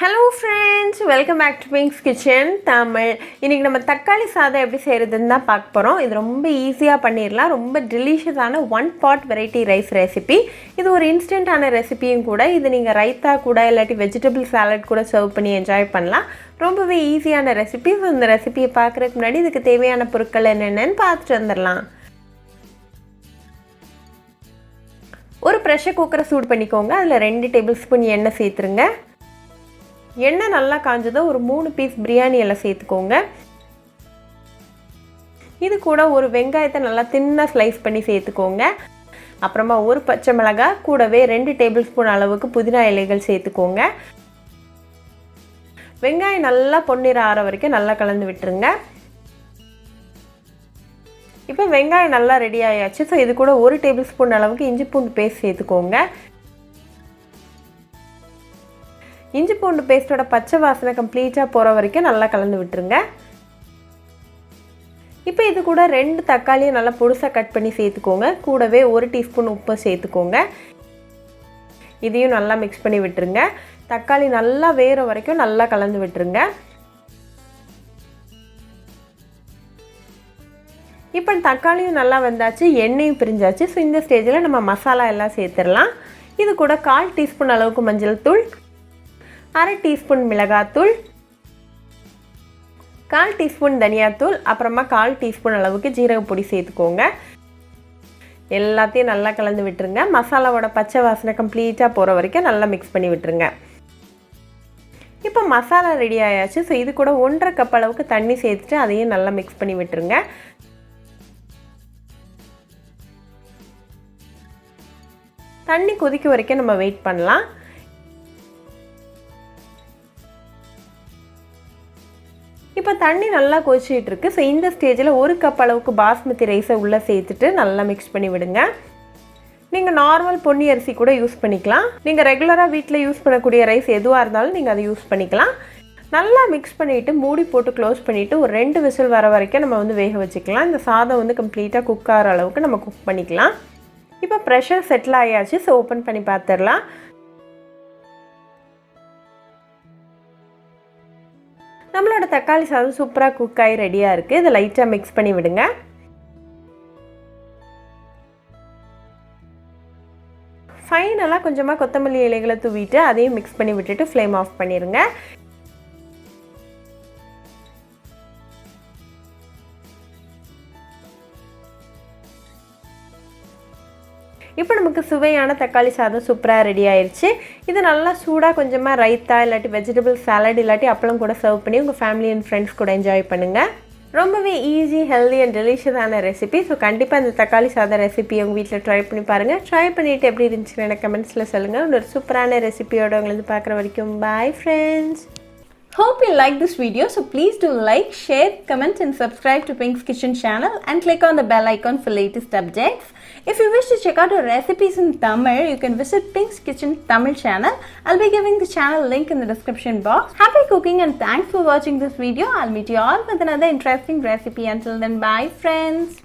Hello friends, welcome back to Pink's Kitchen Tamil. இன்னைக்கு நம்ம தக்காளி சாதம் எப்படி செய்யறதுன்னு தான் பார்க்க போறோம். இது ரொம்ப ஈஸியா பண்ணிரலாம். ரொம்ப டெலிஷியஸான one pot variety rice recipe. இது ஒரு இன்ஸ்டன்ட்டான ரெசிபியும் கூட. இது நீங்க ரைத்தா கூட இல்லாட்டி வெஜிடபிள் சாலட் கூட சர்வ் பண்ணி என்ஜாய் பண்ணலாம். ரொம்பவே ஈஸியான ரெசிபி. இந்த ரெசிபியை பார்க்கறதுக்கு முன்னாடி இதுக்கு தேவையான பொருட்கள் என்னென்னன்னு பார்த்துட்டு வந்துடலாம். ஒரு பிரஷர் குக்கரை சூடு பண்ணிக்கோங்க. அதில் 2 டேபிள் ஸ்பூன் எண்ணெய் சேர்த்துருங்க. எண்ணெய் நல்லா காஞ்சதும் ஒரு 3 பீஸ் பிரியாணி இலை சேர்த்துக்கோங்க. இது கூட ஒரு வெங்காயத்தை நல்லா தின்னா ஸ்லைஸ் பண்ணி சேர்த்துக்கோங்க. அப்புறமா ஒரு பச்சை மிளகாய் கூடவே 2 டேபிள் ஸ்பூன் அளவுக்கு புதினா இலைகள் சேர்த்துக்கோங்க. வெங்காயம் நல்லா பொன்னிறம் ஆற வரைக்கும் நல்லா கலந்து விட்டுருங்க. இப்போ வெங்காயம் நல்லா ரெடி ஆயாச்சு. ஸோ இது கூட 1 டேபிள் ஸ்பூன் அளவுக்கு இஞ்சி பூண்டு பேஸ்ட் சேர்த்துக்கோங்க. இஞ்சி பூண்டு பேஸ்ட்டோட பச்சை வாசனை கம்ப்ளீட்டாக போகிற வரைக்கும் நல்லா கலந்து விட்டுருங்க. இப்போ இது கூட 2 தக்காளியை நல்லா பொடுசாக கட் பண்ணி சேர்த்துக்கோங்க. கூடவே 1 டீஸ்பூன் உப்பு சேர்த்துக்கோங்க. இதையும் நல்லா மிக்ஸ் பண்ணி விட்டுருங்க. தக்காளி நல்லா வேகிற வரைக்கும் நல்லா கலந்து விட்டுருங்க. இப்போ தக்காளியும் நல்லா வெந்தாச்சு, எண்ணெயும் பிரிஞ்சாச்சு. ஸோ இந்த ஸ்டேஜில் நம்ம மசாலா எல்லாம் சேர்த்துடலாம். இது கூட 1/4 டீஸ்பூன் அளவுக்கு மஞ்சள் தூள், 1/2 டீஸ்பூன் மிளகாத்தூள், 1/4 டீஸ்பூன் தனியாத்தூள், அப்புறமா 1/4 டீஸ்பூன் அளவுக்கு ஜீரகப்பொடி சேர்த்துக்கோங்க. எல்லாத்தையும் நல்லா கலந்து விட்டுருங்க. மசாலாவோட பச்சை வாசனை கம்ப்ளீட்டாக போகிற வரைக்கும் நல்லா மிக்ஸ் பண்ணி விட்டுருங்க. இப்போ மசாலா ரெடி ஆயாச்சு. ஸோ இது கூட 1/2 கப் அளவுக்கு தண்ணி சேர்த்துட்டு அதையும் நல்லா மிக்ஸ் பண்ணி விட்டுருங்க. தண்ணி கொதிக்க வரைக்கும் நம்ம வெயிட் பண்ணலாம். இப்போ தண்ணி நல்லா கொதிச்சிட்டு இருக்கு. ஸோ இந்த ஸ்டேஜில் 1 கப் அளவுக்கு பாஸ்மதி ரைஸை உள்ளே சேர்த்துட்டு நல்லா மிக்ஸ் பண்ணி விடுங்க. நீங்கள் நார்மல் பொன்னி அரிசி கூட யூஸ் பண்ணிக்கலாம். நீங்கள் ரெகுலராக வீட்டில் யூஸ் பண்ணக்கூடிய ரைஸ் எதுவாக இருந்தாலும் நீங்கள் அதை யூஸ் பண்ணிக்கலாம். நல்லா மிக்ஸ் பண்ணிவிட்டு மூடி போட்டு க்ளோஸ் பண்ணிவிட்டு ஒரு 2 விசில் வர வரைக்கும் நம்ம வேக வச்சுக்கலாம். இந்த சாதம் கம்ப்ளீட்டாக குக் ஆகிற அளவுக்கு நம்ம குக் பண்ணிக்கலாம். இப்போ ப்ரெஷர் செட்டில் ஆயாச்சு. ஸோ ஓப்பன் பண்ணி பார்த்துடலாம். நம்மளோட தக்காளி சாதம் சூப்பராக குக் ஆகி ரெடியாக இருக்குது. இதை லைட்டாக மிக்ஸ் பண்ணி விடுங்க. ஃபைனலாக கொஞ்சமாக கொத்தமல்லி இலைகளை தூவிட்டு அதையும் மிக்ஸ் பண்ணி விட்டுட்டு ஃப்ளேம் ஆஃப் பண்ணிடுங்க. இப்போ நமக்கு சுவையான தக்காளி சாதம் சூப்பராக ரெடி ஆயிடுச்சு. இது நல்லா சூடாக கொஞ்சமாக ரைத்தா இல்லாட்டி வெஜிடபிள் சாலட் இல்லாட்டி அப்பளம் கூட சர்வ் பண்ணி உங்கள் ஃபேமிலி அண்ட் ஃப்ரெண்ட்ஸ் கூட என்ஜாய் பண்ணுங்கள். ரொம்பவே ஈஸி, ஹெல்தி அண்ட் டெலிஷியஸான ரெசிபி. ஸோ கண்டிப்பாக இந்த தக்காளி சாதம் ரெசிபி உங்கள் வீட்டில் ட்ரை பண்ணி பாருங்கள். ட்ரை பண்ணிவிட்டு எப்படி இருந்துச்சுன்னு எனக்கு கமெண்ட்ஸில் சொல்லுங்கள். இன்னொரு சூப்பரான ரெசிபியோட உங்களுக்கு பார்க்குற வரைக்கும் bye friends. Hope you like this video, so please do like, share, comment and subscribe to Pink's Kitchen channel and click on the bell icon for latest updates. If you wish to check out our recipes in Tamil, you can visit Pink's Kitchen Tamil channel. I'll be giving the channel link in the description box. Happy cooking and thanks for watching this video. I'll meet you all with another interesting recipe. Until then, bye friends.